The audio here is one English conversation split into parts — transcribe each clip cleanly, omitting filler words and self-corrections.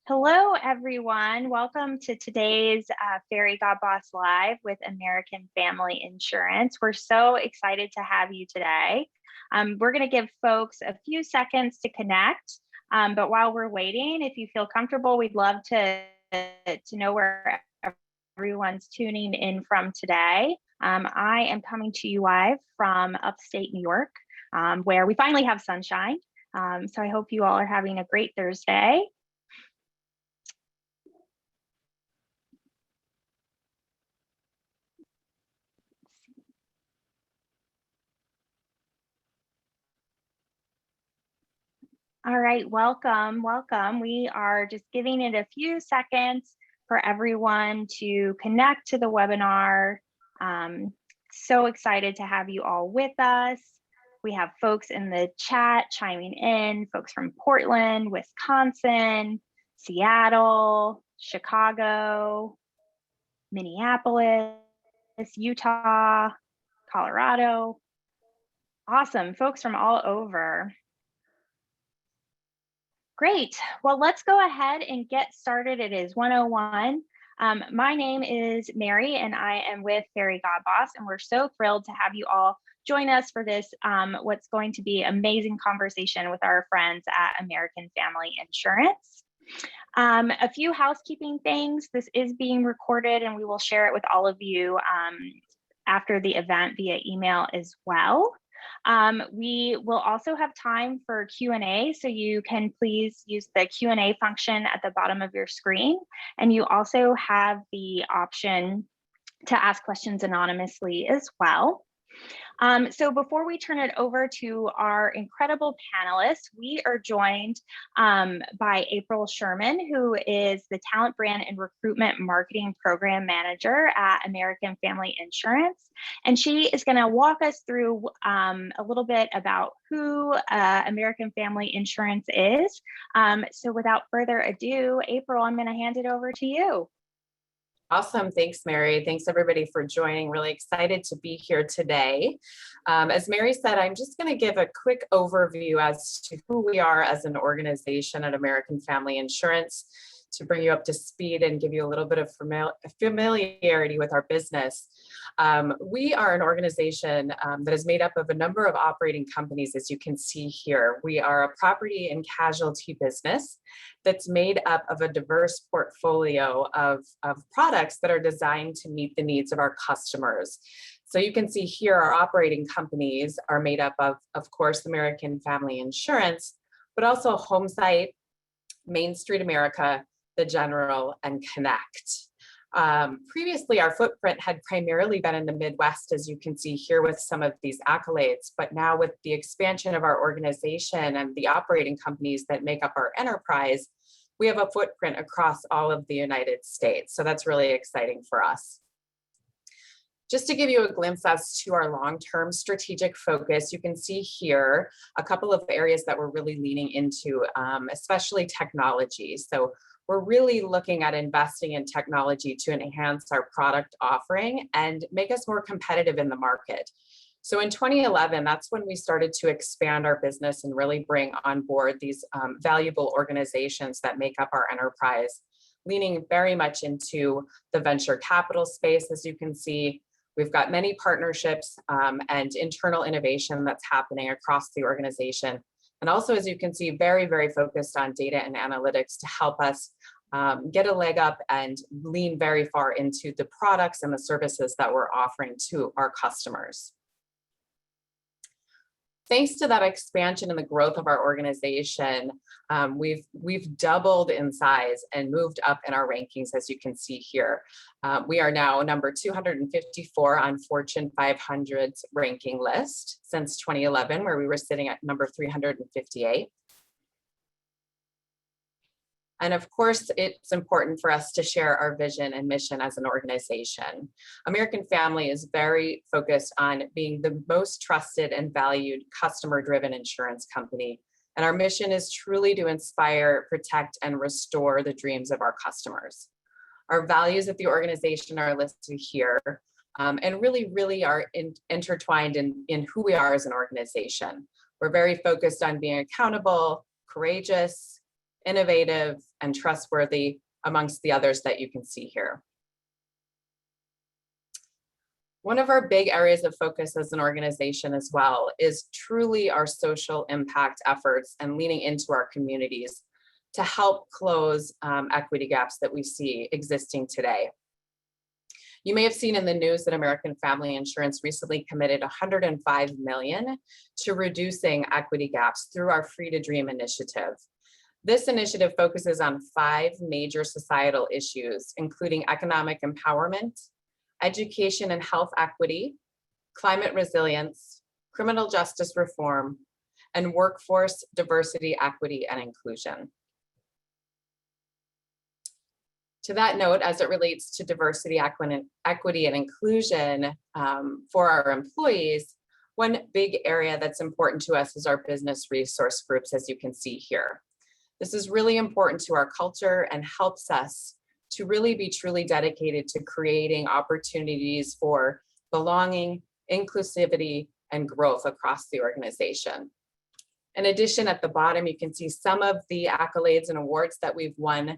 Hello, everyone. Welcome to today's Fairygodboss Live with American Family Insurance. We're so excited to have you today. We're going to give folks a few seconds to connect, but while we're waiting, if you feel comfortable, we'd love to know where everyone's tuning in from today. I am coming to you live from upstate New York, where we finally have sunshine. So I hope you all are having a great Thursday. All right, welcome. We are just giving it a few seconds for everyone to connect to the webinar. So excited to have you all with us. We have folks in the chat chiming in, folks from Portland, Wisconsin, Seattle, Chicago, Minneapolis, Utah, Colorado. Awesome, folks from all over. Great. Well, let's go ahead and get started. It is 1:01. My name is Mary and I am with Fairygodboss, and we're so thrilled to have you all join us for this, what's going to be amazing conversation with our friends at American Family Insurance. A few housekeeping things. This is being recorded and we will share it with all of you after the event via email as well. We will also have time for Q&A, so you can please use the Q&A function at the bottom of your screen. And you also have the option to ask questions anonymously as well. So before we turn it over to our incredible panelists, we are joined by April Sherman, who is the Talent Brand and Recruitment Marketing Program Manager at American Family Insurance. And she is going to walk us through a little bit about who American Family Insurance is. So without further ado, April, I'm going to hand it over to you. Awesome. Thanks, Mary. Thanks, everybody, for joining. Really excited to be here today. As Mary said, I'm just going to give a quick overview as to who we are as an organization at American Family Insurance to bring you up to speed and give you a little bit of familiarity with our business. We are an organization that is made up of a number of operating companies, as you can see here. We are a property and casualty business that's made up of a diverse portfolio of products that are designed to meet the needs of our customers. So you can see here our operating companies are made up of course, American Family Insurance, but also Homesite, Main Street America, The General, and Connect. Previously, our footprint had primarily been in the Midwest, as you can see here with some of these accolades, but now with the expansion of our organization and the operating companies that make up our enterprise, we have a footprint across all of the United States. So that's really exciting for us. Just to give you a glimpse as to our long-term strategic focus, you can see here a couple of areas that we're really leaning into, especially technology. So we're really looking at investing in technology to enhance our product offering and make us more competitive in the market. So in 2011, that's when we started to expand our business and really bring on board these valuable organizations that make up our enterprise, leaning very much into the venture capital space. As you can see, we've got many partnerships and internal innovation that's happening across the organization. And also, as you can see, very, very focused on data and analytics to help us get a leg up and lean very far into the products and the services that we're offering to our customers. Thanks to that expansion and the growth of our organization, we've doubled in size and moved up in our rankings, as you can see here. We are now number 254 on Fortune 500's ranking list since 2011, where we were sitting at number 358. And of course, it's important for us to share our vision and mission as an organization. American Family is very focused on being the most trusted and valued customer-driven insurance company. And our mission is truly to inspire, protect, and restore the dreams of our customers. Our values of the organization are listed here and really are intertwined in who we are as an organization. We're very focused on being accountable, courageous, innovative, and trustworthy, amongst the others that you can see here. One of our big areas of focus as an organization as well is truly our social impact efforts and leaning into our communities to help close equity gaps that we see existing today. You may have seen in the news that American Family Insurance recently committed $105 million to reducing equity gaps through our Free to Dream initiative. This initiative focuses on 5 major societal issues, including economic empowerment, education and health equity, climate resilience, criminal justice reform, and workforce diversity, equity, and inclusion. To that note, as it relates to diversity, equity, and inclusion for our employees, one big area that's important to us is our business resource groups, as you can see here. This is really important to our culture and helps us to really be truly dedicated to creating opportunities for belonging, inclusivity, and growth across the organization. In addition, at the bottom, you can see some of the accolades and awards that we've won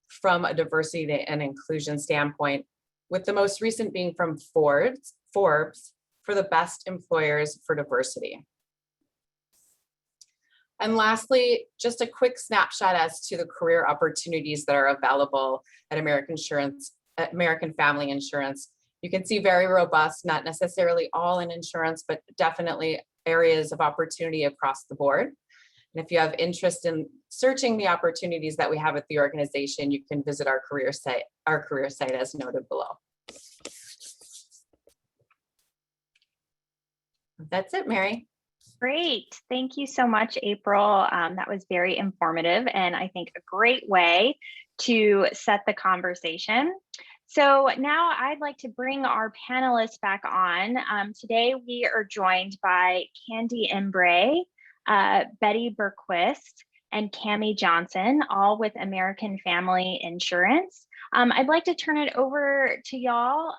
from a diversity and inclusion standpoint, with the most recent being from Forbes for the best employers for diversity. And lastly, just a quick snapshot as to the career opportunities that are available at American Family Insurance. You can see very robust, not necessarily all in insurance, but definitely areas of opportunity across the board. And if you have interest in searching the opportunities that we have at the organization, you can visit our career site as noted below. That's it, Mary. Great. Thank you so much, April. That was very informative and I think a great way to set the conversation. So now I'd like to bring our panelists back on. Today we are joined by Candy Embray, Betty Berquist, and Cammie Johnson, all with American Family Insurance. I'd like to turn it over to y'all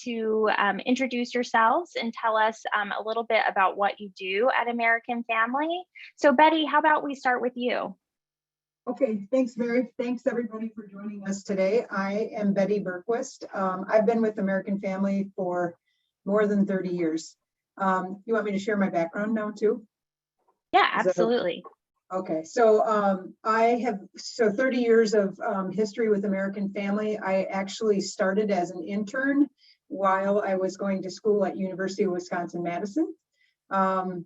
to introduce yourselves and tell us a little bit about what you do at American Family. So Betty, how about we start with you? Okay, thanks, Mary. Thanks everybody for joining us today. I am Betty Berquist. I've been with American Family for more than 30 years. You want me to share my background now too? Yeah, absolutely. Okay, so I have 30 years of history with American Family. I actually started as an intern while I was going to school at University of Wisconsin-Madison. And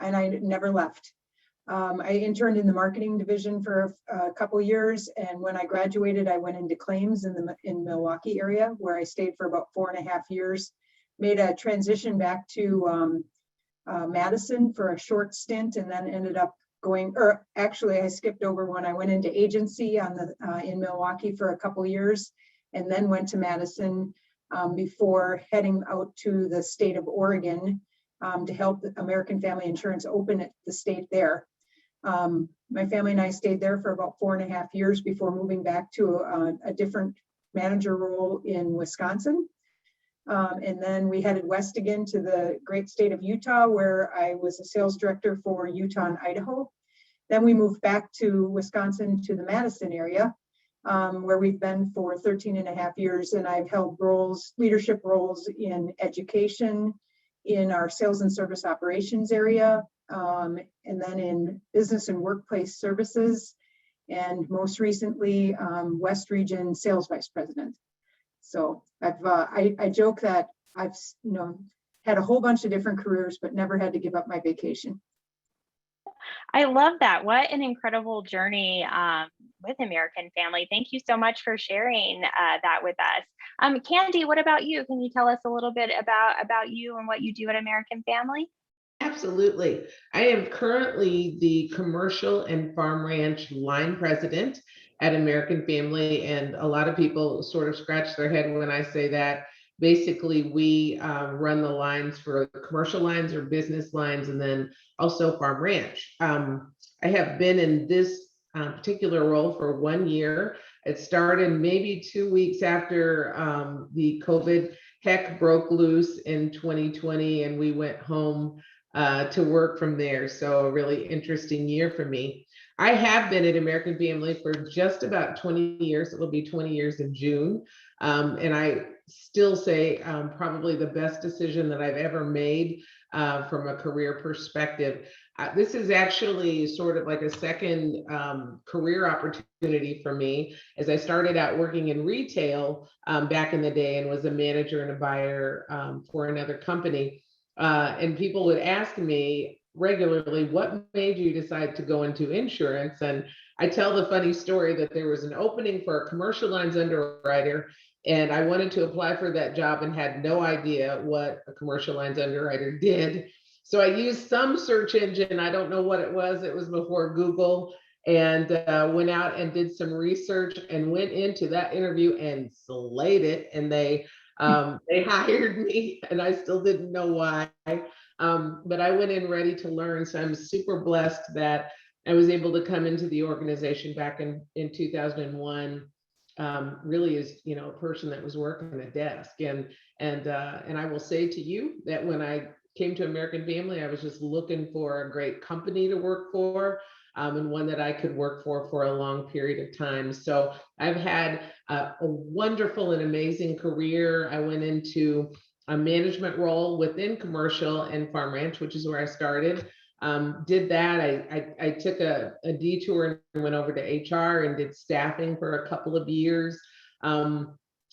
I never left. I interned in the marketing division for a couple years, and when I graduated, I went into claims in Milwaukee area, where I stayed for about 4.5 years. Made a transition back to Madison for a short stint, and then ended up going, or actually I skipped over when I went into agency in Milwaukee for a couple years, and then went to Madison before heading out to the state of Oregon to help American Family Insurance open the state there. My family and I stayed there for about 4.5 years before moving back to a different manager role in Wisconsin. And then we headed west again to the great state of Utah, where I was a sales director for Utah and Idaho. Then we moved back to Wisconsin to the Madison area, where we've been for 13.5 years. And I've held leadership roles in education, in our sales and service operations area, and then in business and workplace services, and most recently, West Region Sales Vice President. So I joke that I've had a whole bunch of different careers, but never had to give up my vacation. I love that. What an incredible journey with American Family. Thank you so much for sharing that with us. Candy, what about you? Can you tell us a little bit about you and what you do at American Family? Absolutely. I am currently the commercial and farm ranch line president at American Family, and a lot of people sort of scratch their head when I say that. Basically, we run the lines for commercial lines or business lines, and then also farm ranch. I have been in this particular role for 1 year. It started maybe 2 weeks after the COVID heck broke loose in 2020, and we went home to work from there. So a really interesting year for me. I have been at American Family for just about 20 years. It will be 20 years in June. And I still say probably the best decision that I've ever made from a career perspective. This is actually sort of like a second career opportunity for me, as I started out working in retail back in the day and was a manager and a buyer for another company. And people would ask me regularly, what made you decide to go into insurance? And I tell the funny story that there was an opening for a commercial lines underwriter, and I wanted to apply for that job and had no idea what a commercial lines underwriter did. So I used some search engine. I don't know what it was. It was before Google, and went out and did some research and went into that interview and slayed it. And they hired me, and I still didn't know why. But I went in ready to learn. So I'm super blessed that I was able to come into the organization back in 2001. Really as, you know, a person that was working a desk. And I will say to you that when I came to American Family, I was just looking for a great company to work for, and one that I could work for a long period of time. So I've had a wonderful and amazing career. I went into a management role within commercial and farm ranch, which is where I started. Did that. I took a detour and went over to HR and did staffing for a couple of years.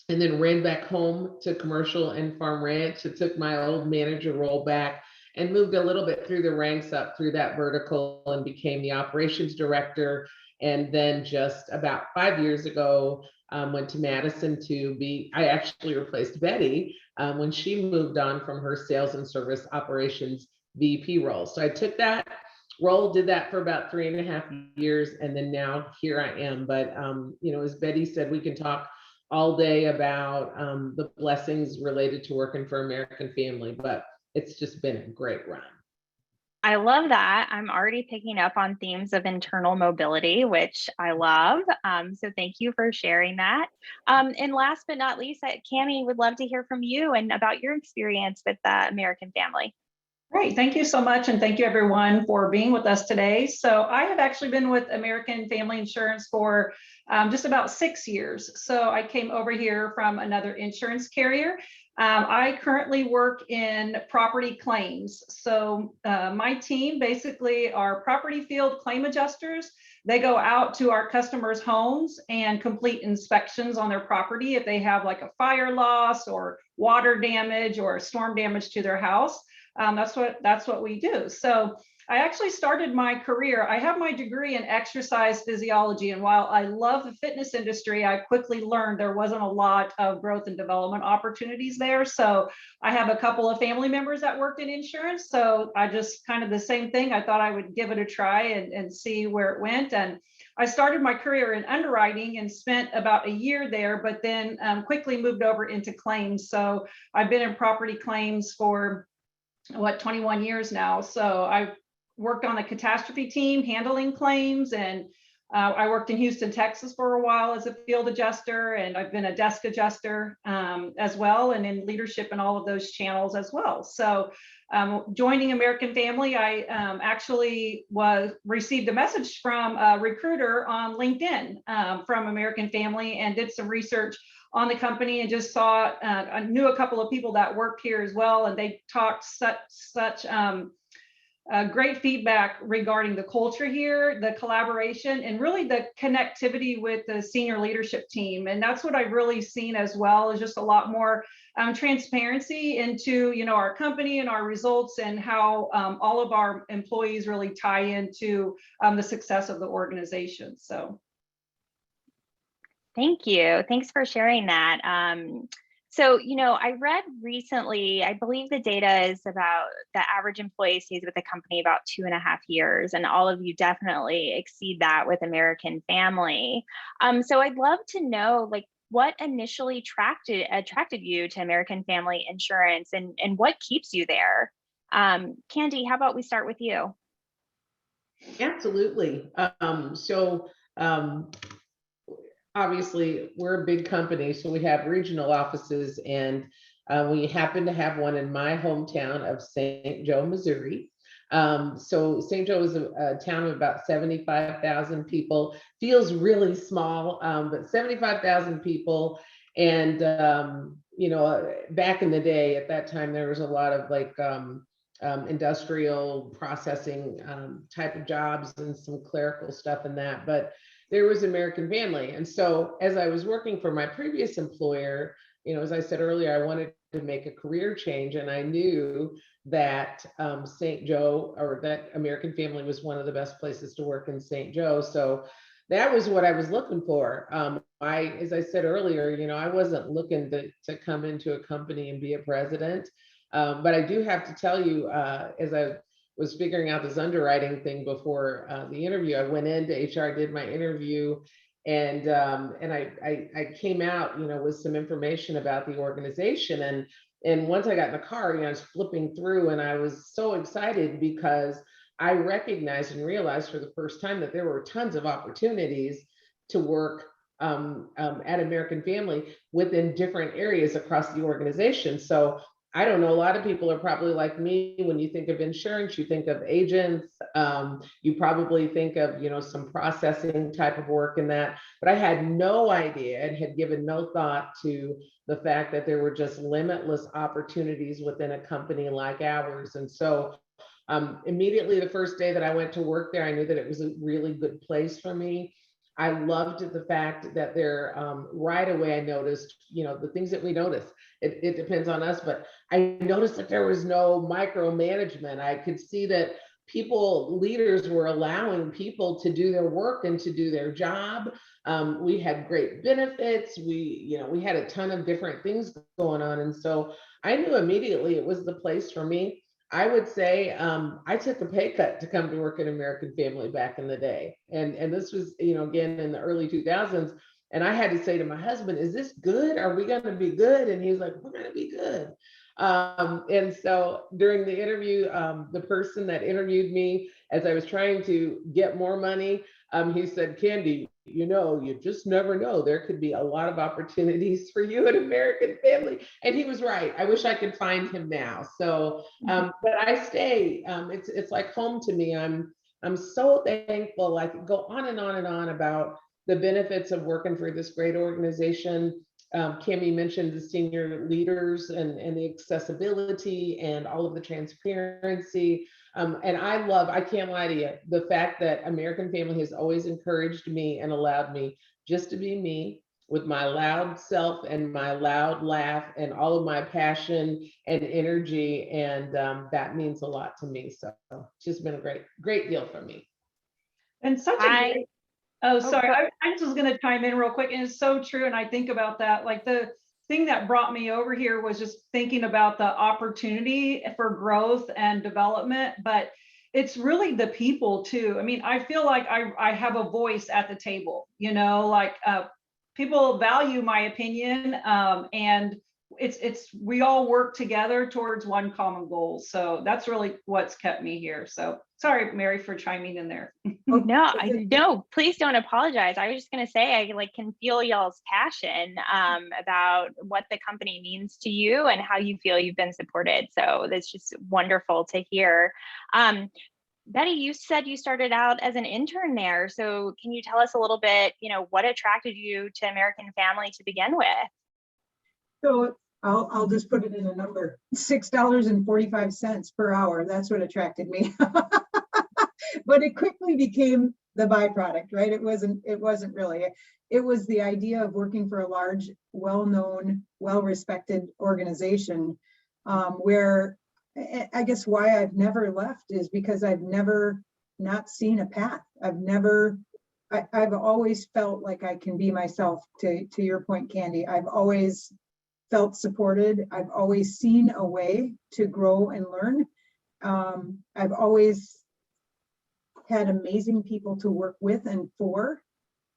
And then ran back home to commercial and farm ranch. I took my old manager role back and moved a little bit through the ranks up through that vertical and became the operations director. And then just about 5 years ago, went to Madison I actually replaced Betty when she moved on from her sales and service operations VP role. So I took that role, did that for about 3.5 years, and then now here I am. But you know, as Betty said, we can talk all day about the blessings related to working for American Family, but it's just been a great run. I love that. I'm already picking up on themes of internal mobility, which I love. So thank you for sharing that. And last but not least, Cammie would love to hear from you and about your experience with American Family. Great. Thank you so much. And thank you everyone for being with us today. So I have actually been with American Family Insurance for just about 6 years. So I came over here from another insurance carrier. I currently work in property claims. So my team basically are property field claim adjusters. They go out to our customers' homes and complete inspections on their property if they have like a fire loss or water damage or storm damage to their house. That's what we do. So I actually started my career. I have my degree in exercise physiology. And while I love the fitness industry, I quickly learned there wasn't a lot of growth and development opportunities there. So I have a couple of family members that worked in insurance. So I just kind of the same thing. I thought I would give it a try and see where it went. And I started my career in underwriting and spent about a year there, but then quickly moved over into claims. So I've been in property claims for 21 years now. So I worked on the catastrophe team handling claims, and I worked in Houston, Texas for a while as a field adjuster, and I've been a desk adjuster as well, and in leadership in all of those channels as well. So joining American Family, I actually received a message from a recruiter on LinkedIn from American Family and did some research on the company and just saw, I knew a couple of people that worked here as well, and they talked such great feedback regarding the culture here, the collaboration, and really the connectivity with the senior leadership team. And that's what I've really seen as well, is just a lot more transparency into, you know, our company and our results and how all of our employees really tie into the success of the organization. So. Thank you. Thanks for sharing that. So, you know, I read recently, I believe the data is about the average employee stays with the company about 2.5 years, and all of you definitely exceed that with American Family. So I'd love to know, like, what initially attracted you to American Family Insurance, and what keeps you there? Candy, how about we start with you? Absolutely. Obviously, we're a big company, so we have regional offices, and we happen to have one in my hometown of St. Joe, Missouri. So St. Joe is a town of about 75,000 people, feels really small, but 75,000 people. And, you know, back in the day, at that time, there was a lot of like industrial processing type of jobs and some clerical stuff in that, but there was American Family. And so as I was working for my previous employer, you know, as I said earlier, I wanted to make a career change, and I knew that St. Joe, or that American Family, was one of the best places to work in St. Joe. So that was what I was looking for. As I said earlier, you know, I wasn't looking to come into a company and be a president. But I do have to tell you, as I was figuring out this underwriting thing before the interview, I went into HR, did my interview, and I came out, you know, with some information about the organization. And once I got in the car, you know, I was flipping through, and I was so excited because I recognized and realized for the first time that there were tons of opportunities to work at American Family within different areas across the organization. So I don't know, a lot of people are probably like me. When you think of insurance, you think of agents, you probably think of, you know, some processing type of work in that, but I had no idea and had given no thought to the fact that there were just limitless opportunities within a company like ours. And so immediately the first day that I went to work there, I knew that it was a really good place for me. I loved the fact that there, right away, I noticed, you know, the things that we notice. It depends on us, but I noticed that there was no micromanagement. I could see that leaders were allowing people to do their work and to do their job. We had great benefits. We had a ton of different things going on. And so I knew immediately it was the place for me. I would say I took a pay cut to come to work at American Family back in the day. And this was, you know, again, in the early 2000s. And I had to say to my husband, is this good? Are we going to be good? And he was like, we're going to be good. And so during the interview, the person that interviewed me, as I was trying to get more money, he said, Candy, you know, you just never know. There could be a lot of opportunities for you at American Family. And he was right. I wish I could find him now. So, but I stay, it's like home to me. I'm so thankful. I could go on and on and on about the benefits of working for this great organization. Cami mentioned the senior leaders and the accessibility and all of the transparency. And I can't lie to you, the fact that American Family has always encouraged me and allowed me just to be me with my loud self and my loud laugh and all of my passion and energy. And that means a lot to me. So it's just been a great deal for me. And such a great, sorry, I just was going to chime in real quick. And it's so true. And I think about that, like the thing that brought me over here was just thinking about the opportunity for growth and development, but it's really the people too. I mean, I feel like I have a voice at the table, you know, like people value my opinion, and we all work together towards one common goal. So that's really what's kept me here. So sorry, Mary, for chiming in there. No, please don't apologize. I was just going to say, I like can feel y'all's passion about what the company means to you and how you feel you've been supported. So that's just wonderful to hear. Betty, you said you started out as an intern there. So can you tell us a little bit, you know, what attracted you to American Family to begin with? So I'll just put it in a number, $6.45 per hour. That's what attracted me. But it quickly became the byproduct, right? It wasn't really. It was the idea of working for a large, well-known, well-respected organization, where I guess why I've never left is because I've never not seen a path. I've always felt like I can be myself, to your point, Candy. I've always felt supported. I've always seen a way to grow and learn. I've always had amazing people to work with and for,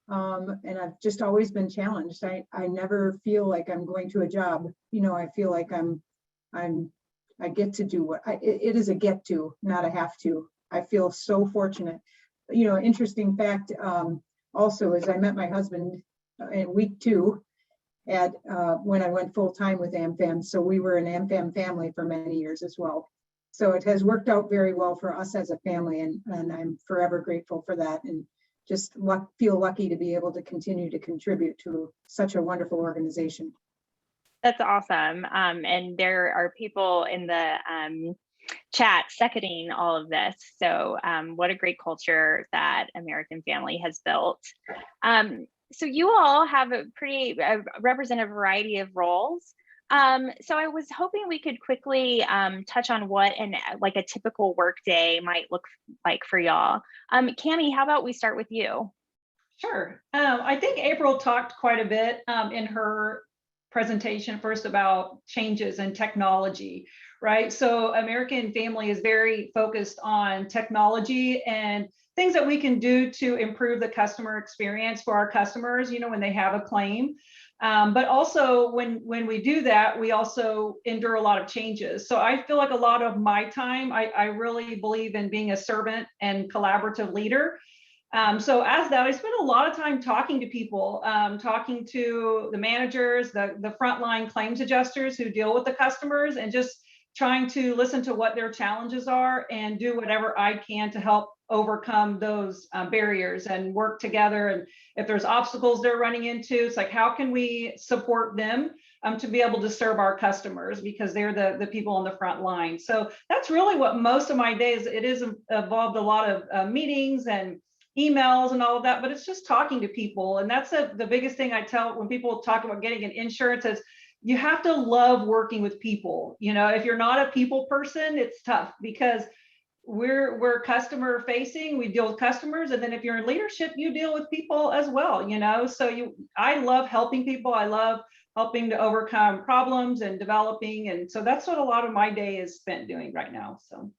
and I've just always been challenged. I never feel like I'm going to a job. You know, I feel like I get to do what it is a get to, not a have to. I feel so fortunate. You know, interesting fact also is I met my husband in week 2 at when I went full time with AmFam. So we were an AmFam family for many years as well. So it has worked out very well for us as a family, and I'm forever grateful for that, and just feel lucky to be able to continue to contribute to such a wonderful organization. That's awesome. And there are people in the chat seconding all of this. So what a great culture that American Family has built. So you all have a pretty represent a variety of roles. So I was hoping we could quickly touch on what like a typical work day might look like for y'all. Cammie, how about we start with you? Sure. I think April talked quite a bit in her presentation first about changes in technology, right? So American Family is very focused on technology and things that we can do to improve the customer experience for our customers, you know, when they have a claim. But also when we do that, we also endure a lot of changes. So I feel like a lot of my time, I really believe in being a servant and collaborative leader. So as that, I spend a lot of time talking to people, talking to the managers, the frontline claims adjusters who deal with the customers, and just trying to listen to what their challenges are and do whatever I can to help overcome those barriers and work together. And if there's obstacles they're running into, it's like, how can we support them to be able to serve our customers, because they're the people on the front line. So that's really what most of my days, it is involved a lot of meetings and emails and all of that, but it's just talking to people. And that's the biggest thing I tell when people talk about getting an insurance is you have to love working with people. You know, if you're not a people person, it's tough, because we're customer facing, we deal with customers. And then if you're in leadership, you deal with people as well, you know? So I love helping people. I love helping to overcome problems and developing. And so that's what a lot of my day is spent doing right now. So.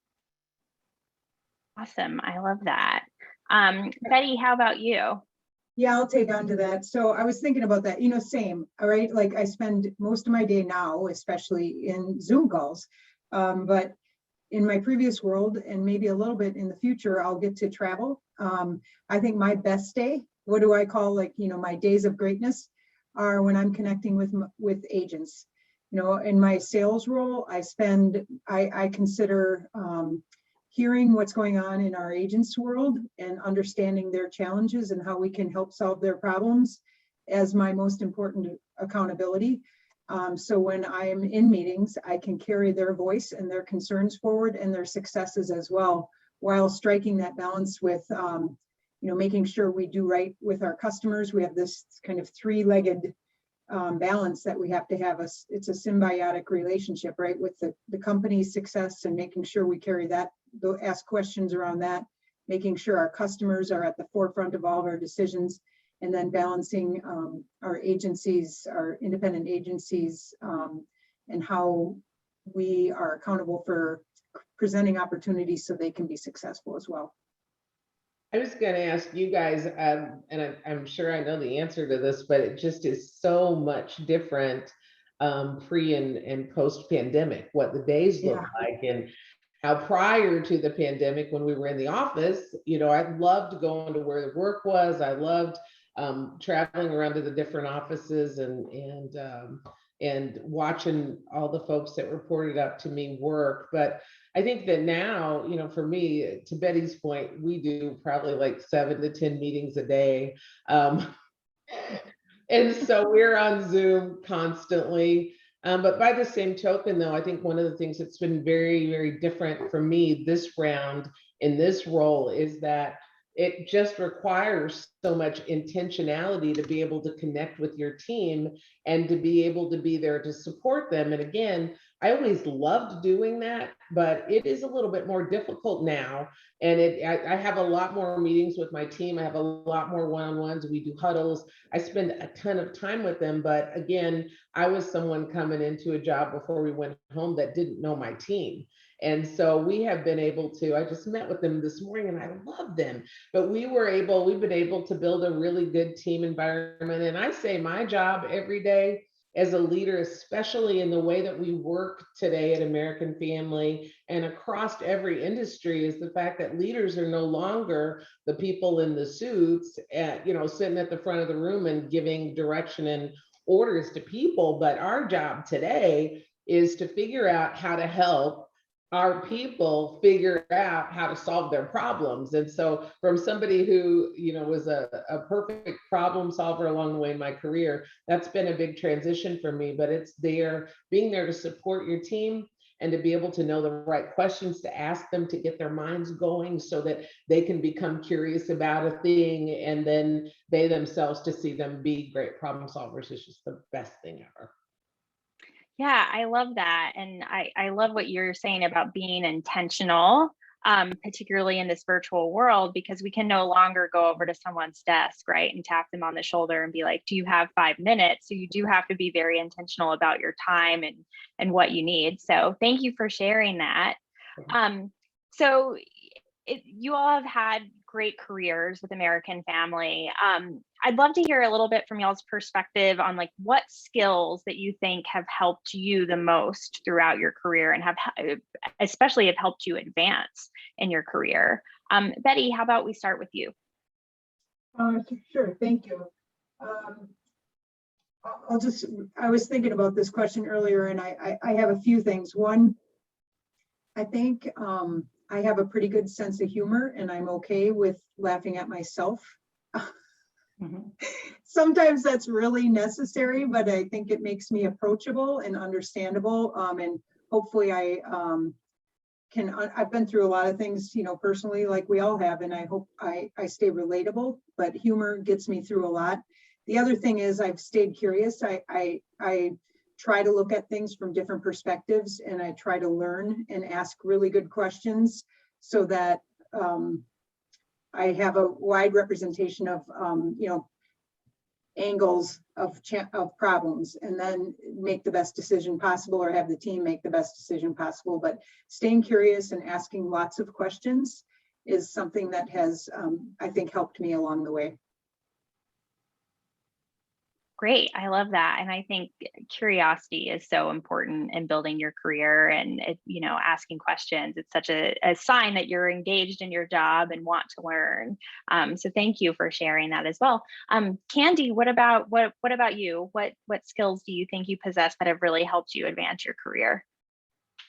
Awesome. I love that. Betty, how about you? Yeah, I'll take on to that. So I was thinking about that, you know, same, all right? Like I spend most of my day now, especially in Zoom calls, but in my previous world, and maybe a little bit in the future, I'll get to travel. I think my best day, what do I call, like, you know, my days of greatness are when I'm connecting with agents. You know, in my sales role, I consider hearing what's going on in our agents' world and understanding their challenges and how we can help solve their problems as my most important accountability. So when I'm in meetings, I can carry their voice and their concerns forward and their successes as well, while striking that balance with, you know, making sure we do right with our customers. We have this kind of three-legged balance that we have to have. It's a symbiotic relationship, right, with the company's success and making sure we carry that, ask questions around that, making sure our customers are at the forefront of all of our decisions, and then balancing our agencies, our independent agencies, and how we are accountable for presenting opportunities so they can be successful as well. I was going to ask you guys, and I'm sure I know the answer to this, but it just is so much different pre and post pandemic, what the days look like, and how prior to the pandemic, when we were in the office, you know, I loved going to where the work was. I loved traveling around to the different offices and watching all the folks that reported up to me work. But I think that now, you know, for me, to Betty's point, we do probably like 7 to 10 meetings a day. And so we're on Zoom constantly. But by the same token, though, I think one of the things that's been very, very different for me this round in this role is that it just requires so much intentionality to be able to connect with your team and to be able to be there to support them. And again, I always loved doing that, but it is a little bit more difficult now. And I have a lot more meetings with my team. I have a lot more one-on-ones. We do huddles. I spend a ton of time with them. But again, I was someone coming into a job before we went home that didn't know my team. And so we have been able to, I just met with them this morning and I love them, but we've been able to build a really good team environment. And I say my job every day as a leader, especially in the way that we work today at American Family and across every industry, is the fact that leaders are no longer the people in the suits, you know, sitting at the front of the room and giving direction and orders to people. But our job today is to figure out how to help our people figure out how to solve their problems. And so from somebody who, was a perfect problem solver along the way in my career, that's been a big transition for me. But it's being there to support your team and to be able to know the right questions to ask them to get their minds going so that they can become curious about a thing, and then they themselves to see them be great problem solvers is just the best thing ever. Yeah, I love that. And I love what you're saying about being intentional, particularly in this virtual world, because we can no longer go over to someone's desk, right, and tap them on the shoulder and be like, do you have 5 minutes? So you do have to be very intentional about your time and what you need. So thank you for sharing that. So you all have had great careers with American Family. I'd love to hear a little bit from y'all's perspective on like what skills that you think have helped you the most throughout your career and especially have helped you advance in your career. Betty, how about we start with you? Sure, thank you. I was thinking about this question earlier, and I have a few things. One, I think I have a pretty good sense of humor, and I'm okay with laughing at myself. Sometimes that's really necessary, but I think it makes me approachable and understandable. And hopefully I've been through a lot of things, personally, like we all have, and I hope I stay relatable, but humor gets me through a lot. The other thing is I've stayed curious. I try to look at things from different perspectives, and I try to learn and ask really good questions so that I have a wide representation of, angles of problems, and then make the best decision possible, or have the team make the best decision possible. But staying curious and asking lots of questions is something that has, I think, helped me along the way. Great. I love that. And I think curiosity is so important in building your career and, asking questions. It's such a sign that you're engaged in your job and want to learn. So thank you for sharing that as well. Candy, what about you? What skills do you think you possess that have really helped you advance your career?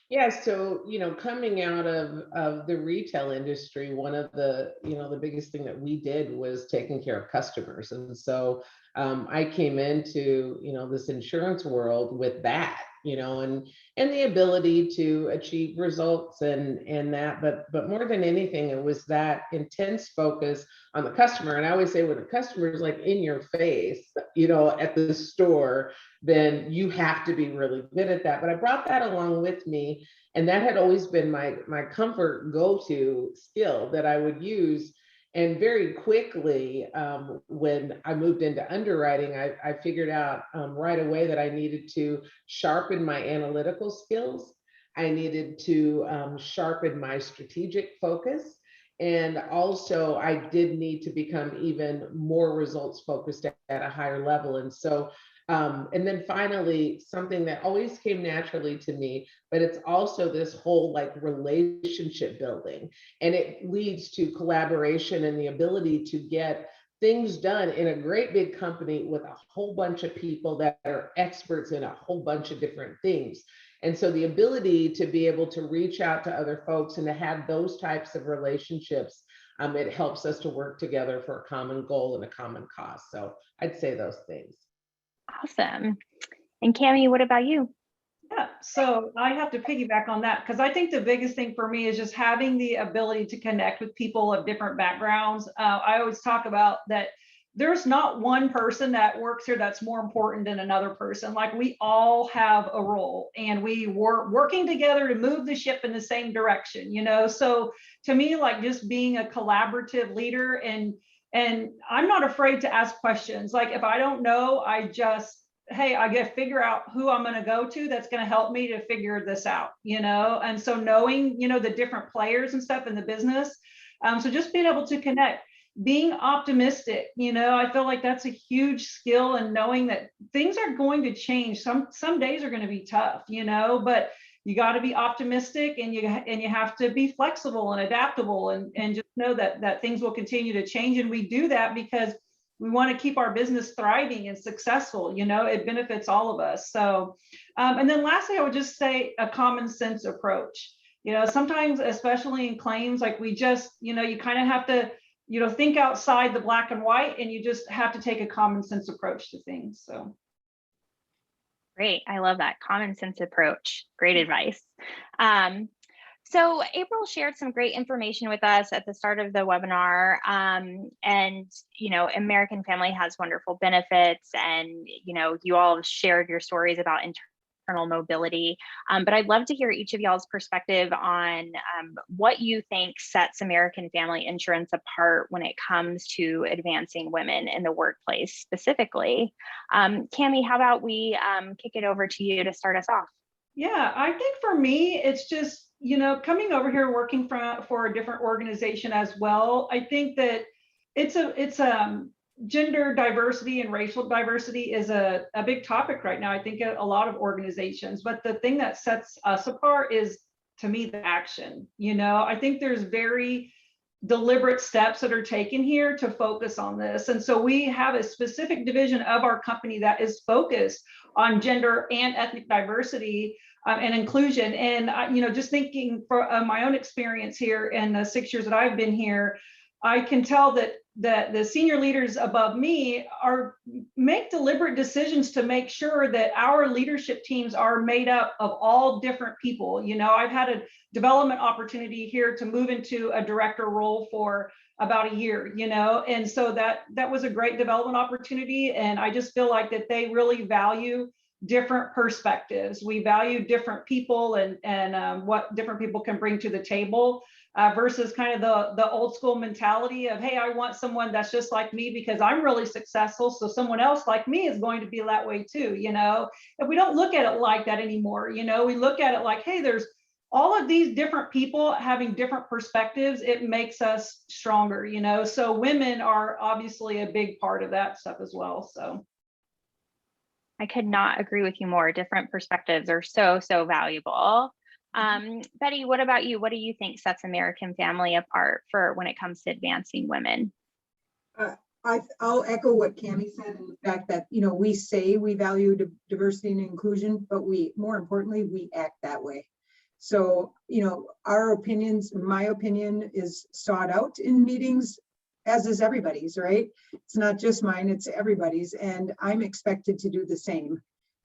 Yeah, so coming out of the retail industry, one of the the biggest thing that we did was taking care of customers, and so I came into this insurance world with that, and the ability to achieve results and that, but more than anything, it was that intense focus on the customer. And I always say when the customer is like in your face, at the store, then you have to be really good at that. But I brought that along with me, and that had always been my comfort go-to skill that I would use. And very quickly, when I moved into underwriting, I figured out right away that I needed to sharpen my analytical skills. I needed to sharpen my strategic focus. And also, I did need to become even more results focused at a higher level. And so, and then finally, something that always came naturally to me, but it's also this whole like relationship building, and it leads to collaboration and the ability to get things done in a great big company with a whole bunch of people that are experts in a whole bunch of different things. And so the ability to be able to reach out to other folks and to have those types of relationships, it helps us to work together for a common goal and a common cause. So I'd say those things. Awesome. And Cami, what about you? Yeah, so I have to piggyback on that because I think the biggest thing for me is just having the ability to connect with people of different backgrounds. I always talk about that there's not one person that works here that's more important than another person. Like we all have a role and we were working together to move the ship in the same direction, So to me, like just being a collaborative leader and I'm not afraid to ask questions. Like if I don't know, I got to figure out who I'm going to go to that's going to help me to figure this out, And so knowing, the different players and stuff in the business. So just being able to connect, being optimistic, I feel like that's a huge skill, and knowing that things are going to change. Some days are going to be tough, but you got to be optimistic, and you have to be flexible and adaptable, and just know that things will continue to change. And we do that because we want to keep our business thriving and successful. It benefits all of us. So, and then lastly, I would just say a common sense approach. sometimes, especially in claims, like we just, you kind of have to, think outside the black and white, and you just have to take a common sense approach to things. So. Great. I love that common sense approach. Great advice. So April shared some great information with us at the start of the webinar. And, American Family has wonderful benefits, and, you all have shared your stories about internal mobility. But I'd love to hear each of y'all's perspective on what you think sets American Family Insurance apart when it comes to advancing women in the workplace specifically. Cammie, how about we kick it over to you to start us off? Yeah, I think for me, it's just, coming over here working for a different organization as well. I think that it's gender diversity and racial diversity is a big topic right now, I think, at a lot of organizations. But the thing that sets us apart is, to me, the action. I think there's very deliberate steps that are taken here to focus on this. And so we have a specific division of our company that is focused on gender and ethnic diversity and inclusion. And, just thinking for my own experience here in the 6 years that I've been here, I can tell that the senior leaders above me make deliberate decisions to make sure that our leadership teams are made up of all different people. I've had a development opportunity here to move into a director role for about a year, and so that was a great development opportunity. And I just feel like that they really value different perspectives. We value different people and what different people can bring to the table. Versus kind of the old school mentality of, hey, I want someone that's just like me because I'm really successful, so someone else like me is going to be that way too, And we don't look at it like that anymore. We look at it like, hey, there's all of these different people having different perspectives. It makes us stronger, So women are obviously a big part of that stuff as well. So I could not agree with you more. Different perspectives are so, so valuable. Betty, what about you? What do you think sets American Family apart for when it comes to advancing women? I'll echo what Cammie said, in the fact that, we say we value diversity and inclusion, but more importantly, we act that way. So, our opinions, my opinion is sought out in meetings, as is everybody's, right? It's not just mine, it's everybody's. And I'm expected to do the same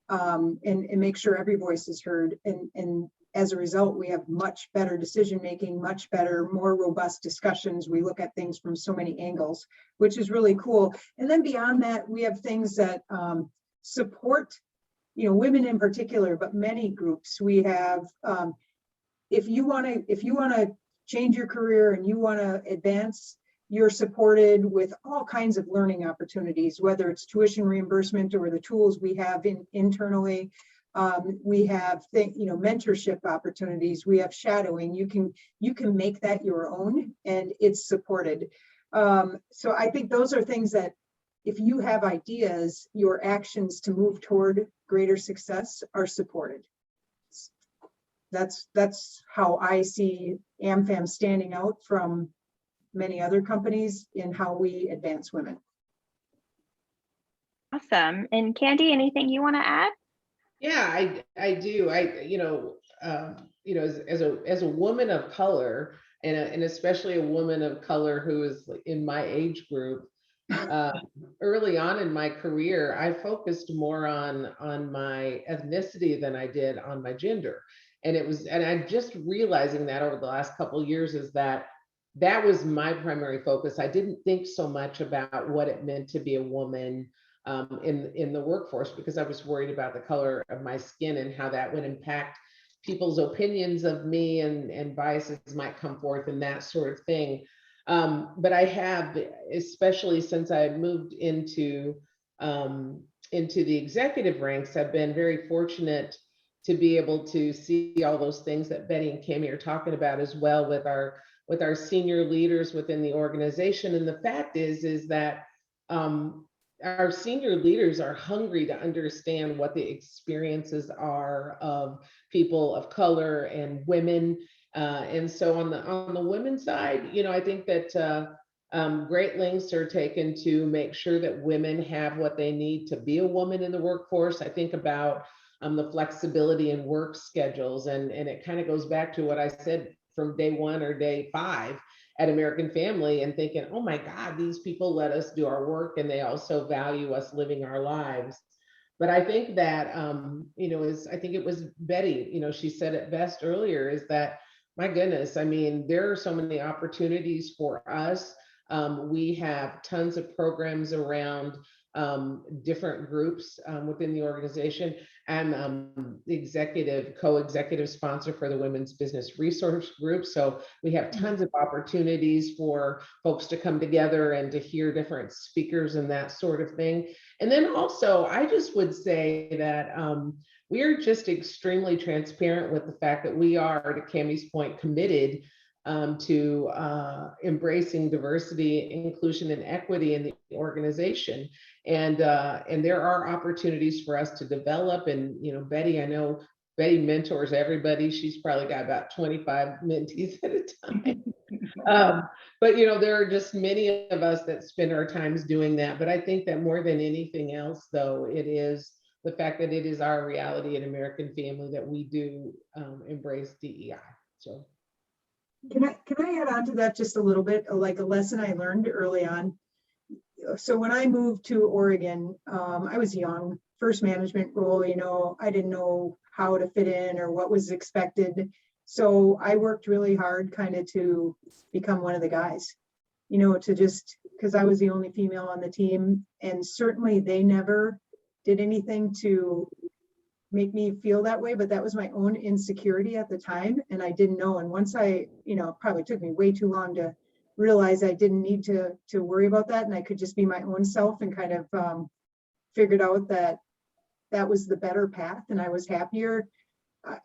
and make sure every voice is heard. And as a result, we have much better decision-making, much better, more robust discussions. We look at things from so many angles, which is really cool. And then beyond that, we have things that support, women in particular, but many groups. We have, if you want to change your career and you want to advance, you're supported with all kinds of learning opportunities, whether it's tuition reimbursement or the tools we have internally. We have mentorship opportunities. We have shadowing. You can make that your own, and it's supported. So I think those are things that, if you have ideas, your actions to move toward greater success are supported. That's how I see AmFam standing out from many other companies in how we advance women. Awesome. And Candy, anything you want to add? Yeah, I do. As a woman of color, and especially a woman of color who is in my age group, early on in my career, I focused more on my ethnicity than I did on my gender. And I'm just realizing that over the last couple of years is that was my primary focus. I didn't think so much about what it meant to be a woman in the workforce, because I was worried about the color of my skin and how that would impact people's opinions of me, and biases might come forth and that sort of thing. But I have, especially since I moved into the executive ranks, I've been very fortunate to be able to see all those things that Betty and Cammie are talking about as well with our senior leaders within the organization. And the fact is that our senior leaders are hungry to understand what the experiences are of people of color and women. And so on the women's side, I think that great lengths are taken to make sure that women have what they need to be a woman in the workforce. I think about the flexibility in work schedules. And it kind of goes back to what I said from day one or day 5 at American Family, and thinking, oh my God, these people let us do our work and they also value us living our lives. But I think that, I think it was Betty, she said it best earlier, is that, my goodness, I mean, there are so many opportunities for us. We have tons of programs around different groups within the organization. I'm the co-executive sponsor for the Women's Business Resource Group. So we have tons of opportunities for folks to come together and to hear different speakers and that sort of thing. And then also, I just would say that we are just extremely transparent with the fact that we are, to Cammie's point, committed to embracing diversity, inclusion, and equity in the organization. And there are opportunities for us to develop. And, Betty, I know Betty mentors everybody. She's probably got about 25 mentees at a time. But, there are just many of us that spend our times doing that. But I think that more than anything else, though, it is the fact that it is our reality in American Family that we do embrace DEI. So. Can I add on to that just a little bit, like a lesson I learned early on? So when I moved to Oregon, I was young, first management role, I didn't know how to fit in or what was expected. So I worked really hard kind of to become one of the guys, to just, because I was the only female on the team. And certainly they never did anything to make me feel that way, but that was my own insecurity at the time, and I didn't know. And once I, probably took me way too long to realize I didn't need to worry about that, and I could just be my own self, and kind of figured out that that was the better path, and I was happier.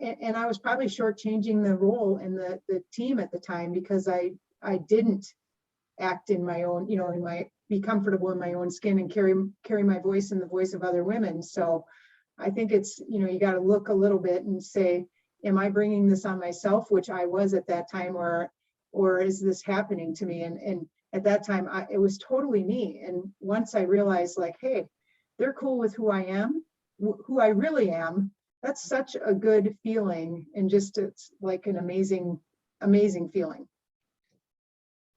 And I was probably shortchanging the role in the team at the time, because I didn't act in my own, be comfortable in my own skin and carry my voice and the voice of other women. So I think it's, you got to look a little bit and say, am I bringing this on myself, which I was at that time, or is this happening to me? And at that time, it was totally me. And once I realized, like, hey, they're cool with who I am, who I really am, that's such a good feeling. And just, it's like an amazing, amazing feeling.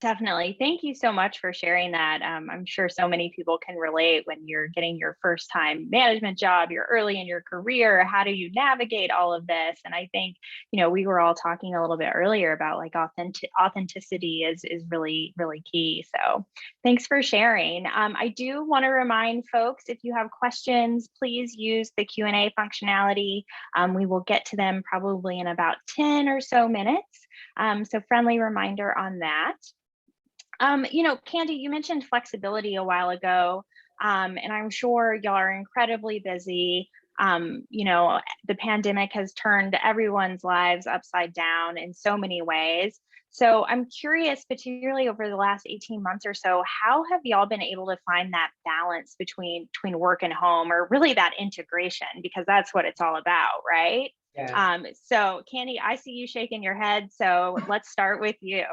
Definitely. Thank you so much for sharing that. I'm sure so many people can relate when you're getting your first time management job, you're early in your career. How do you navigate all of this? And I think, we were all talking a little bit earlier about like authenticity is really, really key. So thanks for sharing. I do want to remind folks, if you have questions, please use the Q&A functionality. We will get to them probably in about 10 or so minutes. So friendly reminder on that. Candy, you mentioned flexibility a while ago, and I'm sure y'all are incredibly busy. The pandemic has turned everyone's lives upside down in so many ways. So I'm curious, particularly over the last 18 months or so, how have y'all been able to find that balance between work and home, or really that integration, because that's what it's all about, right? Yeah. So Candy, I see you shaking your head, so let's start with you.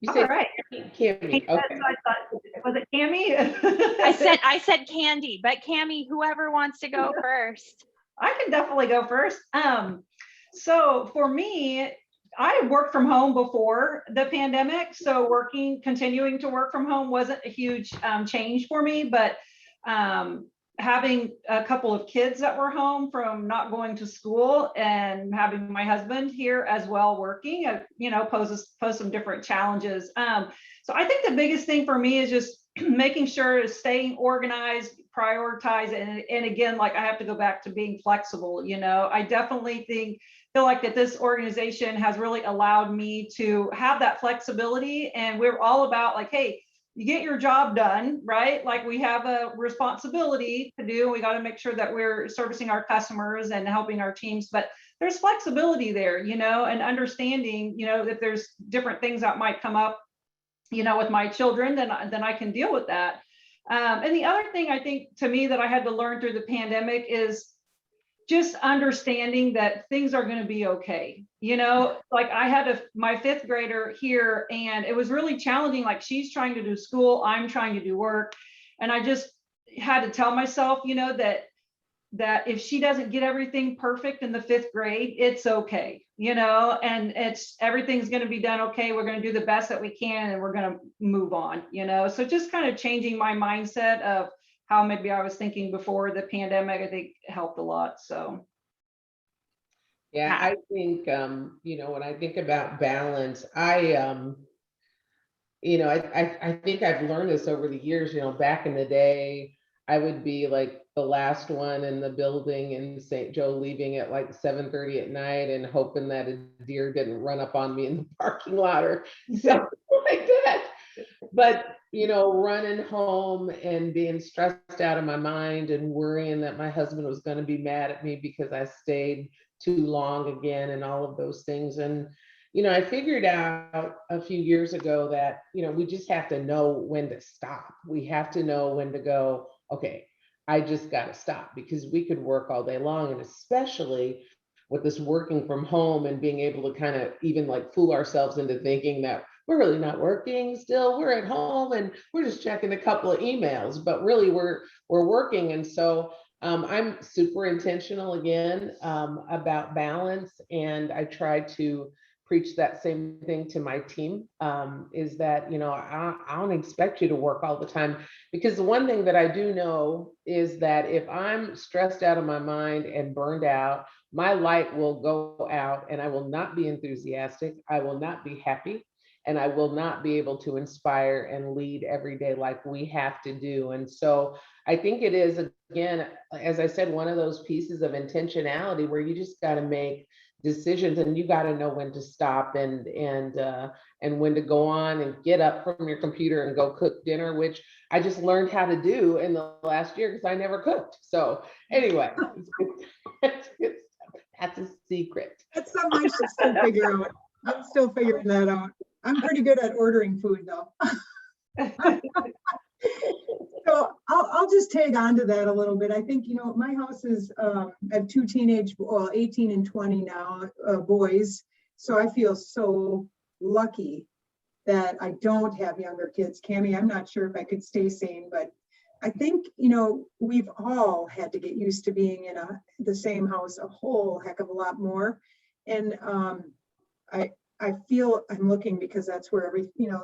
You said, all right. Cammie. Okay. So I thought, was it Cammie? I said Candy, but Cammie, whoever wants to go first. I can definitely go first. So for me, I worked from home before the pandemic, so continuing to work from home wasn't a huge change for me, but having a couple of kids that were home from not going to school, and having my husband here as well working, pose some different challenges. So I think the biggest thing for me is just making sure staying organized, prioritize, and again, like, I have to go back to being flexible. I definitely feel like that this organization has really allowed me to have that flexibility, and we're all about like, hey, you get your job done, right? Like, we have a responsibility to do. We got to make sure that we're servicing our customers and helping our teams, but there's flexibility there, and understanding, if there's different things that might come up, with my children, then I can deal with that. And the other thing I think, to me, that I had to learn through the pandemic is just understanding that things are going to be okay. Like, I had my 5th grader here, and it was really challenging. Like, she's trying to do school, I'm trying to do work. And I just, had to tell myself, that if she doesn't get everything perfect in the 5th grade, it's okay, and everything's going to be done okay. We're going to do the best that we can, and we're going to move on, So just kind of changing my mindset of how maybe I was thinking before the pandemic, I think helped a lot. So. Yeah, I think, when I think about balance, I think I've learned this over the years. Back in the day, I would be like the last one in the building in St. Joe, leaving at like 7:30 at night and hoping that a deer didn't run up on me in the parking lot or something like that. But, running home and being stressed out of my mind and worrying that my husband was going to be mad at me because I stayed too long again and all of those things. And I figured out a few years ago that, we just have to know when to stop. We have to know when to go, okay, I just got to stop, because we could work all day long. And especially with this working from home and being able to kind of even like fool ourselves into thinking that we're really not working still, we're at home and we're just checking a couple of emails, but really we're working. And so I'm super intentional again about balance. And I try to preach that same thing to my team, is that, I don't expect you to work all the time, because the one thing that I do know is that if I'm stressed out of my mind and burned out, my light will go out and I will not be enthusiastic. I will not be happy, and I will not be able to inspire and lead every day like we have to do. And so I think it is, again, as I said, one of those pieces of intentionality where you just got to make decisions, and you got to know when to stop and when to go on and get up from your computer and go cook dinner, which I just learned how to do in the last year because I never cooked. So anyway, that's a secret. That's something I should still figure out. I'm still figuring that out. I'm pretty good at ordering food though. So I'll just tag on to that a little bit. I think, my house is, I have 2 teenage, 18 and 20 now, boys. So I feel so lucky that I don't have younger kids. Cammie, I'm not sure if I could stay sane, but I think, we've all had to get used to being in the same house a whole heck of a lot more. And I feel I'm looking, because that's where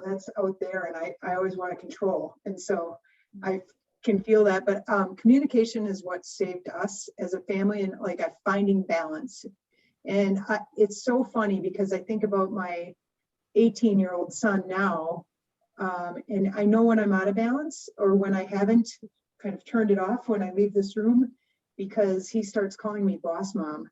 that's out there, and I always want to control. And so I can feel that, but communication is what saved us as a family, and like finding balance. And it's so funny because I think about my 18-year-old son now, and I know when I'm out of balance or when I haven't kind of turned it off when I leave this room, because he starts calling me boss mom.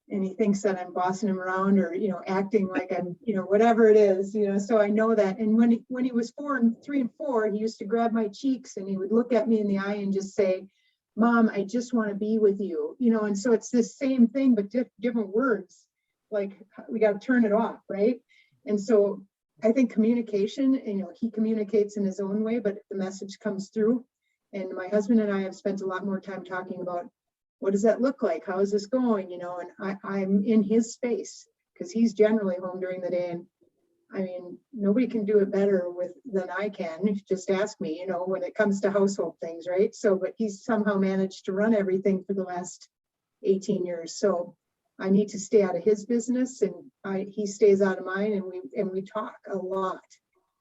And he thinks that I'm bossing him around, or, acting like I'm, whatever it is, so I know that. And when he was 3 and 4, he used to grab my cheeks and he would look at me in the eye and just say, Mom, I just want to be with you, and so it's this same thing, but different words, like we got to turn it off. Right. And so I think communication, he communicates in his own way, but the message comes through. And my husband and I have spent a lot more time talking about, what does that look like? How is this going? And I'm in his space because he's generally home during the day. And I mean, nobody can do it better than I can. Just ask me, when it comes to household things, right? So, but he's somehow managed to run everything for the last 18 years. So I need to stay out of his business, and he stays out of mine, and we talk a lot.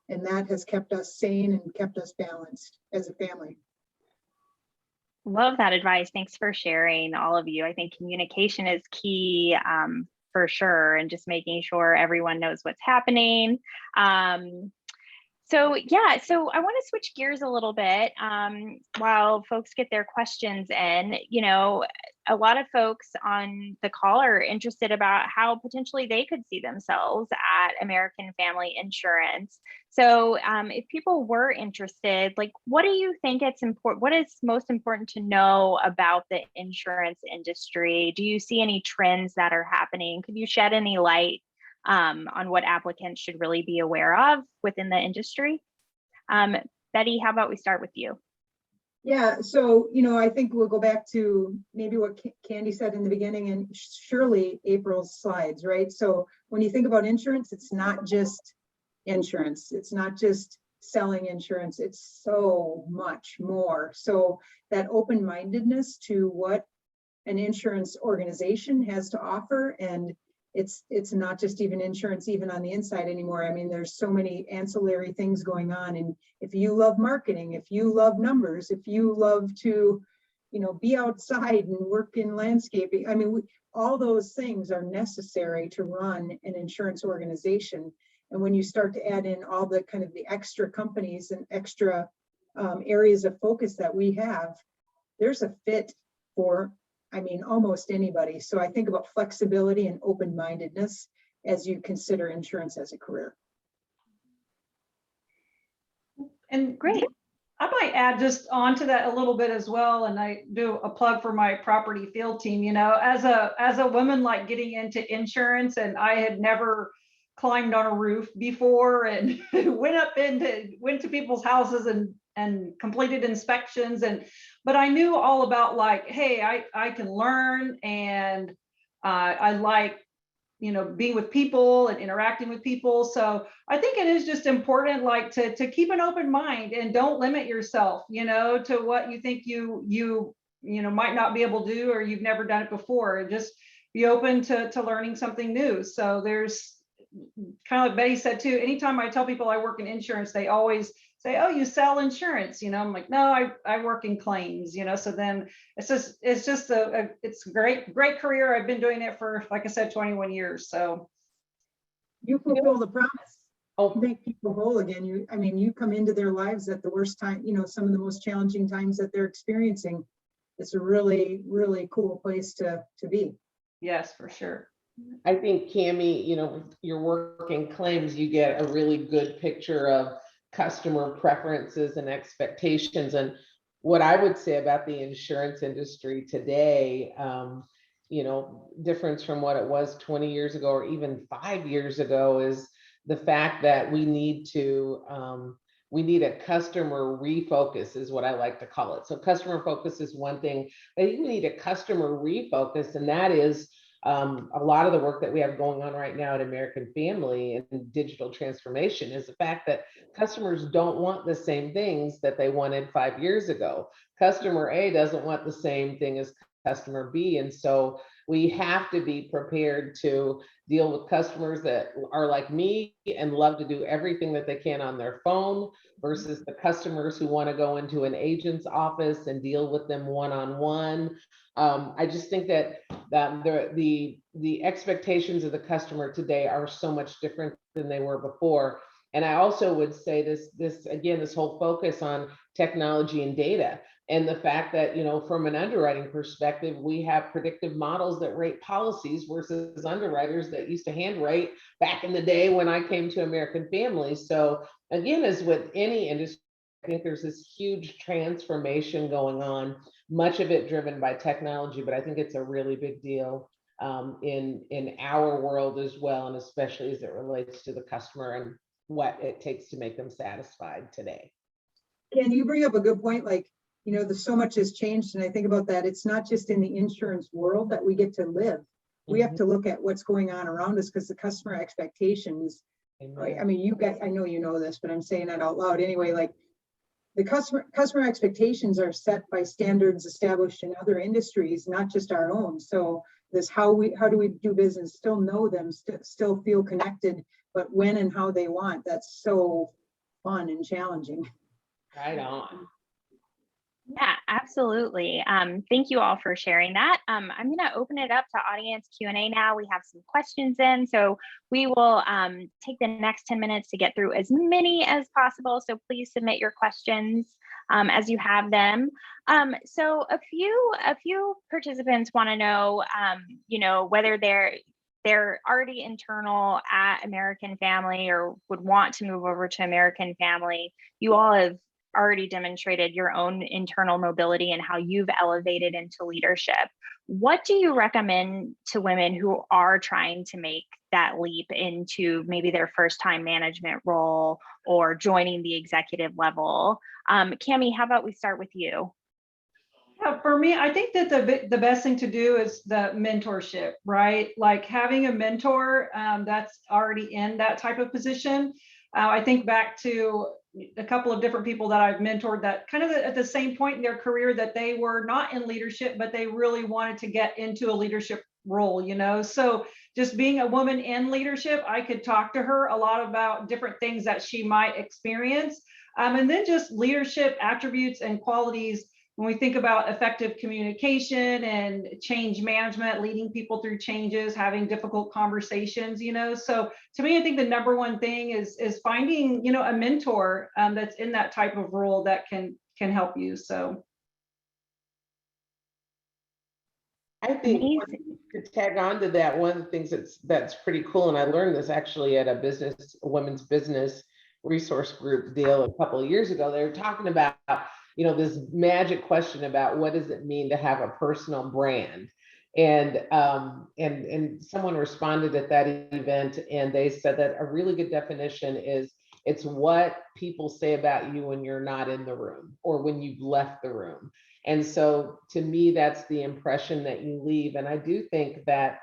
And that has kept us sane and kept us balanced as a family. Love that advice. Thanks for sharing, all of you. I think communication is key, for sure, and just making sure everyone knows what's happening. So I want to switch gears a little bit while folks get their questions in. A lot of folks on the call are interested about how potentially they could see themselves at American Family Insurance. So if people were interested, like, what do you think it's important? What is most important to know about the insurance industry? Do you see any trends that are happening? Could you shed any light on what applicants should really be aware of within the industry? Betty, how about we start with you? Yeah, so, I think we'll go back to maybe what Candy said in the beginning, and surely April's slides, right? So when you think about insurance, it's not just insurance. It's not just selling insurance. It's so much more. So that open-mindedness to what an insurance organization has to offer, and it's not just even insurance even on the inside anymore. I mean, there's so many ancillary things going on, and if you love marketing, if you love numbers, if you love to, you know, be outside and work in landscaping, I mean, all those things are necessary to run an insurance organization. And when you start to add in all the kind of the extra companies and extra areas of focus that we have, there's a fit for, I mean, almost anybody. So I think about flexibility and open-mindedness as you consider insurance as a career. And Great. I might add just onto that a little bit as well, and I do a plug for my property field team. You know, as a woman, like getting into insurance, and I had never climbed on a roof before, and went to people's houses and completed inspections, but I knew all about, like, hey, I can learn, and I like, you know, being with people and interacting with people. So I think it is just important, like, to keep an open mind and don't limit yourself, you know, to what you think you know might not be able to do, or you've never done it before. Just be open to learning something new. So there's kind of like Betty said too, anytime I tell people I work in insurance, they always say, oh, you sell insurance, you know. I'm like, no, I work in claims, you know. So then it's just it's a great career. I've been doing it for, like I said, 21 years. So You fulfill the promise. Oh, Make people whole again. I mean, you come into their lives at the worst time, you know, some of the most challenging times that they're experiencing. It's a really, really cool place to be. yes, for sure. I think, Cammie, you know, your work in claims, you get a really good picture of customer preferences and expectations. And what I would say about the insurance industry today, you know, difference from what it was 20 years ago or even 5 years ago, is the fact that we need a customer refocus, is what I like to call it. So customer focus is one thing, but you need a customer refocus, and that is a lot of the work that we have going on right now at American Family and digital transformation is the fact that customers don't want the same things that they wanted 5 years ago. Customer A doesn't want the same thing as customer B. And so we have to be prepared to deal with customers that are like me and love to do everything that they can on their phone, versus the customers who want to go into an agent's office and deal with them one-on-one. I just think that the expectations of the customer today are so much different than they were before. And I also would say this whole focus on technology and data, and the fact that, you know, from an underwriting perspective, we have predictive models that rate policies versus underwriters that used to hand write back in the day when I came to American Family. So again, as with any industry, I think there's this huge transformation going on, much of it driven by technology, but I think it's a really big deal in our world as well, and especially as it relates to the customer and what it takes to make them satisfied today. Can you bring up a good point? Like, you know, there's so much has changed, and I think about that. It's not just in the insurance world that we get to live. We have to look at what's going on around us, because the customer expectations, I mean, you guys, I know you know this, but I'm saying that out loud anyway. Like, the customer expectations are set by standards established in other industries, not just our own. So this how do we do business, still know them, still feel connected, but when and how they want. That's so fun and challenging. Right on. Yeah, absolutely. Thank you all for sharing that. I'm going to open it up to audience Q&A now. We have some questions in, so we will take the next 10 minutes to get through as many as possible. So please submit your questions as you have them. So a few participants want to know, you know, whether they're already internal at American Family or would want to move over to American Family. You all have already demonstrated your own internal mobility and how you've elevated into leadership. What do you recommend to women who are trying to make that leap into maybe their first time management role or joining the executive level? Cammie, how about we start with you? Yeah, for me, I think that the best thing to do is the mentorship, right? Like having a mentor that's already in that type of position. I think back to a couple of different people that I've mentored that kind of at the same point in their career that they were not in leadership, but they really wanted to get into a leadership role, you know? So just being a woman in leadership, I could talk to her a lot about different things that she might experience. And then just leadership attributes and qualities when we think about effective communication and change management, leading people through changes, having difficult conversations, you know. So to me, I think the number one thing is finding, you know, a mentor that's in that type of role that can help you. So I think Amazing. to tag on to that, one of the things that's pretty cool, and I learned this actually at a women's business resource group deal a couple of years ago. They were talking about, you know, this magic question about what does it mean to have a personal brand, and someone responded at that event, and they said that a really good definition is it's what people say about you when you're not in the room or when you've left the room. And so to me, that's the impression that you leave. And I do think that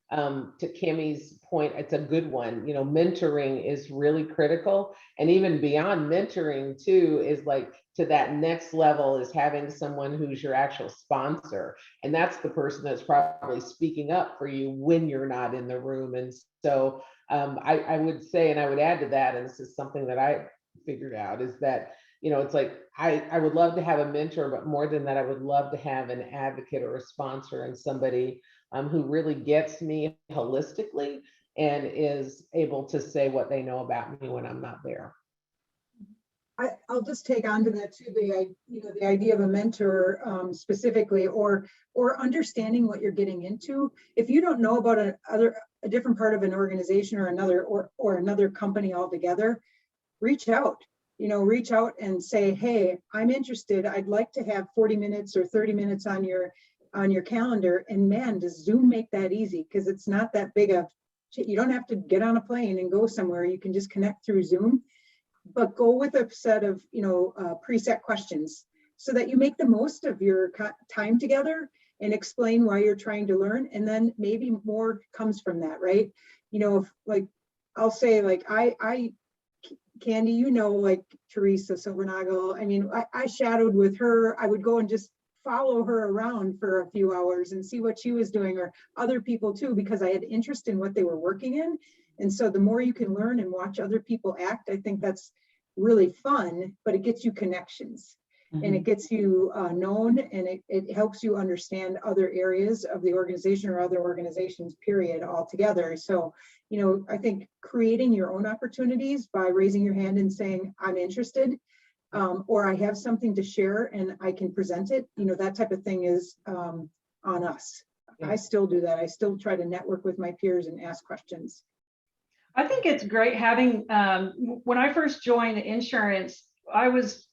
to Kimmy's point, it's a good one. You know, mentoring is really critical. And even beyond mentoring too, is like to that next level is having someone who's your actual sponsor. And that's the person that's probably speaking up for you when you're not in the room. And so I would say, and I would add to that, and this is something that I figured out, is that, you know, it's like, I would love to have a mentor, but more than that, I would love to have an advocate or a sponsor and somebody who really gets me holistically and is able to say what they know about me when I'm not there. I'll just take on to that too, the idea of a mentor specifically, or understanding what you're getting into. If you don't know about a different part of an organization or another company altogether, reach out. Reach out and say, hey, I'm interested. I'd like to have 40 minutes or 30 minutes on your calendar. And man, does Zoom make that easy, because it's not that big of, you don't have to get on a plane and go somewhere. You can just connect through Zoom, but go with a set of, preset questions so that you make the most of your time together and explain why you're trying to learn. And then maybe more comes from that, right? If, like, I'll say, like, I Candy, like Teresa Silvernagle, I mean, I shadowed with her. I would go and just follow her around for a few hours and see what she was doing, or other people too, because I had interest in what they were working in. And so the more you can learn and watch other people act, I think that's really fun, but it gets you connections. Mm-hmm. And it gets you known, and it helps you understand other areas of the organization or other organizations, period, altogether. So, I think creating your own opportunities by raising your hand and saying, I'm interested, or I have something to share and I can present it, that type of thing is on us. Yeah. I still do that. I still try to network with my peers and ask questions. I think it's great having, when I first joined insurance, I was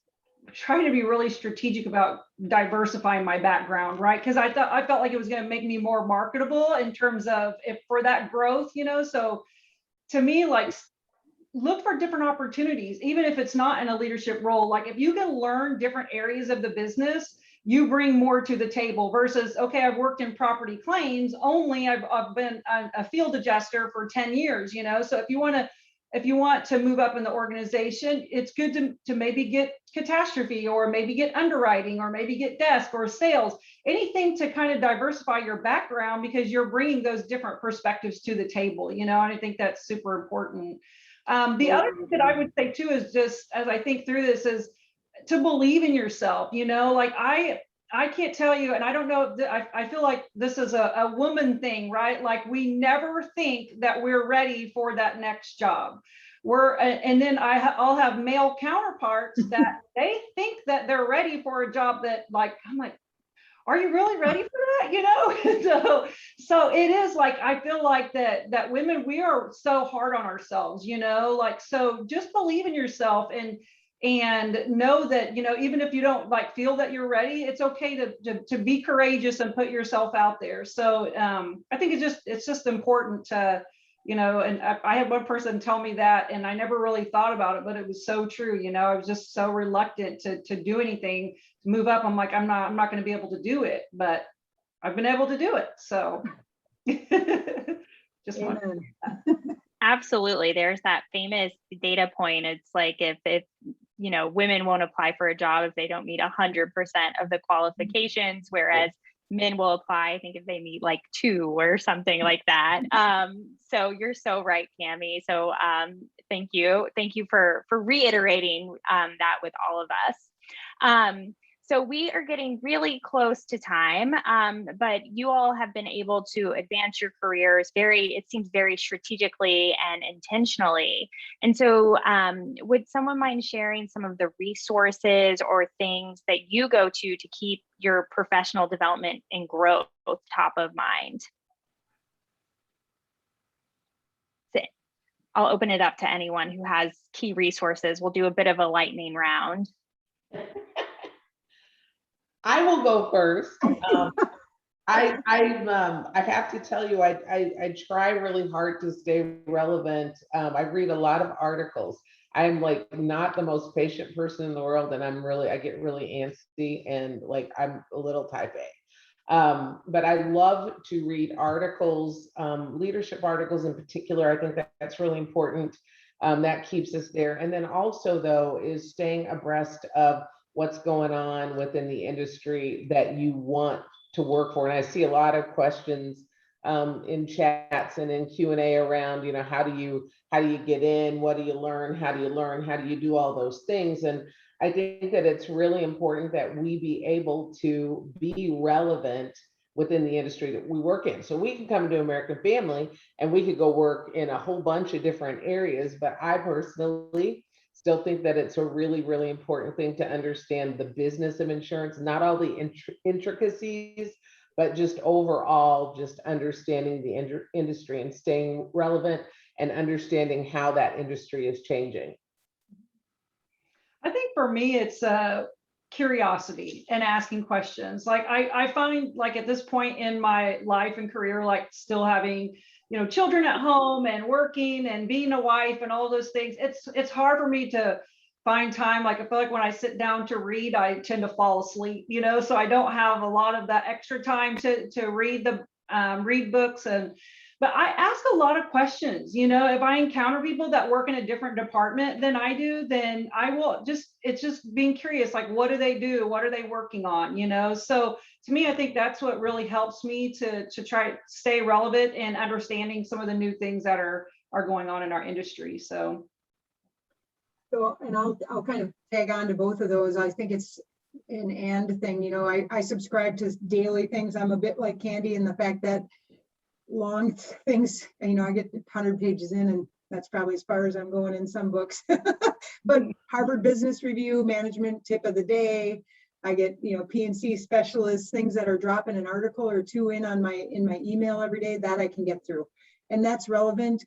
trying to be really strategic about diversifying my background, right? Because I felt like it was going to make me more marketable in terms of for that growth, So to me, like, look for different opportunities, even if it's not in a leadership role. Like, if you can learn different areas of the business, you bring more to the table versus, okay, I've worked in property claims only. I've been a field adjuster for 10 years, So if you want to move up in the organization, it's good to maybe get catastrophe, or maybe get underwriting, or maybe get desk or sales, anything to kind of diversify your background, because you're bringing those different perspectives to the table, and I think that's super important. The other thing that I would say too is, just as I think through this, is to believe in yourself. Like I can't tell you, and I don't know, I feel like this is a woman thing, right? Like, we never think that we're ready for that next job. And then I'll have male counterparts that they think that they're ready for a job that, like, I'm like, are you really ready for that? So it is like, I feel like that women, we are so hard on ourselves, like, so just believe in yourself and know that, even if you don't feel that you're ready, it's okay to be courageous and put yourself out there. So I think it's just important to, and I had one person tell me that, and I never really thought about it, but it was so true. I was just so reluctant to do anything, to move up. I'm like, I'm not going to be able to do it, but I've been able to do it. So just want Absolutely. There's that famous data point. It's like if women won't apply for a job if they don't meet 100% of the qualifications, whereas men will apply, I think, if they meet like 2 or something like that. So you're so right, Cami. So thank you. Thank you for reiterating that with all of us. So we are getting really close to time, but you all have been able to advance your careers it seems very strategically and intentionally. And so would someone mind sharing some of the resources or things that you go to keep your professional development and growth top of mind? I'll open it up to anyone who has key resources. We'll do a bit of a lightning round. I will go first. I have to tell you, I try really hard to stay relevant. I read a lot of articles. I'm like not the most patient person in the world, and I get really antsy, and like I'm a little type A. But I love to read articles, leadership articles in particular. I think that's really important. That keeps us there. And then also, though, is staying abreast of what's going on within the industry that you want to work for. And I see a lot of questions in chats and in Q&A around, how do you get in? What do you learn? How do you learn? How do you do all those things? And I think that it's really important that we be able to be relevant within the industry that we work in. So we can come to American Family and we could go work in a whole bunch of different areas, but I personally still think that it's a really, really important thing to understand the business of insurance, not all the intricacies, but just overall, just understanding the industry and staying relevant and understanding how that industry is changing. I think for me, it's curiosity and asking questions. Like I find like at this point in my life and career, like still having children at home and working and being a wife and all those things, it's hard for me to find time. Like I feel like when I sit down to read, I tend to fall asleep, so I don't have a lot of that extra time to read books. But I ask a lot of questions. If I encounter people that work in a different department than I do, then I will it's just being curious, like, what do they do? What are they working on? So to me, I think that's what really helps me to try to stay relevant and understanding some of the new things that are going on in our industry. So, and I'll kind of tag on to both of those. I think it's an and thing. I subscribe to daily things. I'm a bit like Candy in the fact that long things, I get 100 pages in, and that's probably as far as I'm going in some books. But Harvard Business Review, management tip of the day, I get P&C specialists, things that are dropping an article or 2 in my email every day that I can get through, and that's relevant.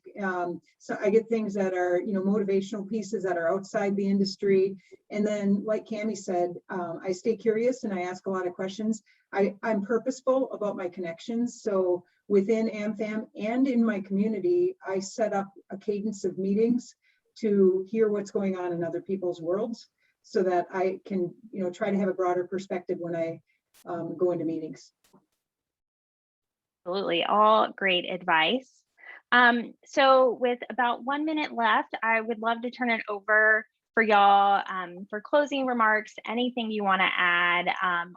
So I get things that are motivational pieces that are outside the industry, and then like Cami said, I stay curious and I ask a lot of questions. I'm purposeful about my connections. So within AmFam and in my community, I set up a cadence of meetings to hear what's going on in other people's worlds, so that I can try to have a broader perspective when I go into meetings. Absolutely, all great advice. So with about 1 minute left, I would love to turn it over for y'all for closing remarks, anything you want to add,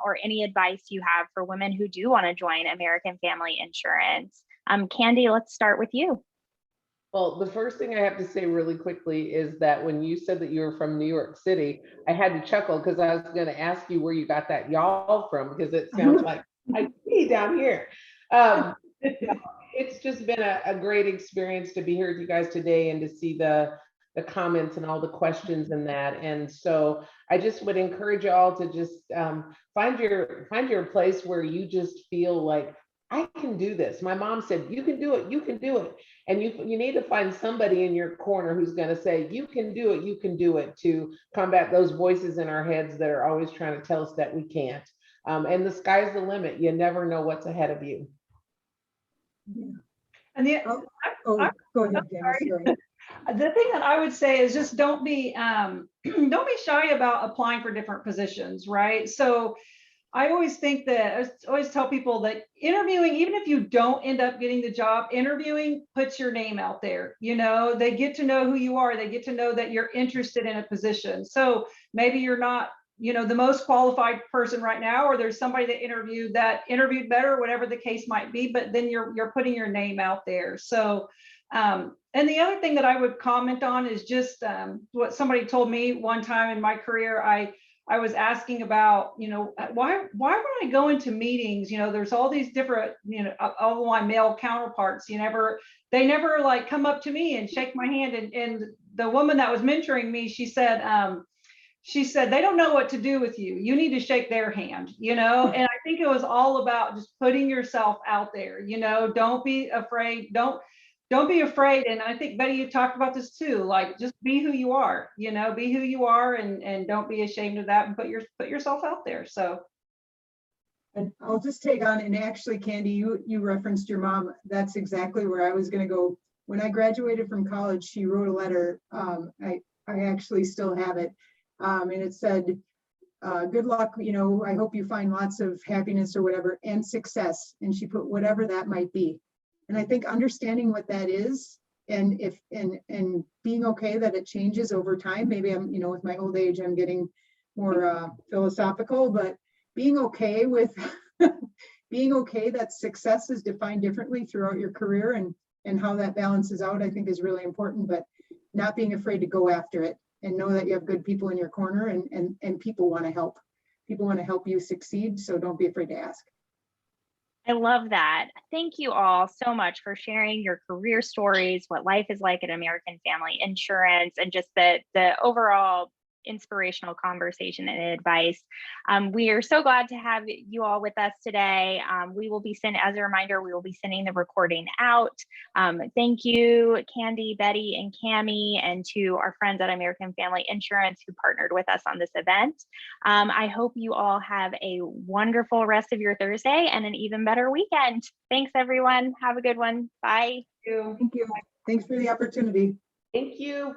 or any advice you have for women who do want to join American Family Insurance. Candy, let's start with you. Well, the first thing I have to say really quickly is that when you said that you were from New York City, I had to chuckle because I was going to ask you where you got that y'all from, because it sounds like I see down here. It's just been a great experience to be here with you guys today and to see the comments and all the questions in that. And so I just would encourage you all to just find your place where you just feel like, I can do this. My mom said, you can do it, you can do it. And you need to find somebody in your corner who's going to say, you can do it, to combat those voices in our heads that are always trying to tell us that we can't. And the sky's the limit. You never know what's ahead of you. Yeah. And go ahead, Candy. The thing that I would say is just don't be shy about applying for different positions, right? So I always think that, I always tell people that interviewing, even if you don't end up getting the job, interviewing puts your name out there. You know, they get to know who you are. They get to know that you're interested in a position. So maybe you're not, you know, the most qualified person right now, or there's somebody that interviewed better, whatever the case might be, but then you're putting your name out there. So, and the other thing that I would comment on is just what somebody told me one time in my career. I was asking about, you know, why would I go into meetings? You know, there's all these different, you know, all of my male counterparts, they never like come up to me and shake my hand. And the woman that was mentoring me, she said, they don't know what to do with you. You need to shake their hand, you know? And I think it was all about just putting yourself out there, you know, don't be afraid. Don't be afraid. And I think, Betty, you talked about this too, like just be who you are, you know, be who you are, and don't be ashamed of that, and put yourself out there. So. And I'll just take on, and actually, Candy, you referenced your mom. That's exactly where I was going to go. When I graduated from college, she wrote a letter. I actually still have it. And it said, good luck, you know, I hope you find lots of happiness or whatever, and success. And she put whatever that might be. And I think understanding what that is, and being okay that it changes over time. Maybe I'm, you know, with my old age, I'm getting more philosophical, but being okay with being okay that success is defined differently throughout your career, and how that balances out, I think is really important. But not being afraid to go after it, and know that you have good people in your corner, and people want to help. People want to help you succeed, so don't be afraid to ask. I love that. Thank you all so much for sharing your career stories, what life is like at American Family Insurance, and just the overall inspirational conversation and advice. We are so glad to have you all with us today. We will be as a reminder, we will be sending the recording out. Thank you, Candy, Betty, and Cammie, and to our friends at American Family Insurance who partnered with us on this event. I hope you all have a wonderful rest of your Thursday and an even better weekend. Thanks, everyone. Have a good one. Bye. Thank you. Thanks for the opportunity. Thank you.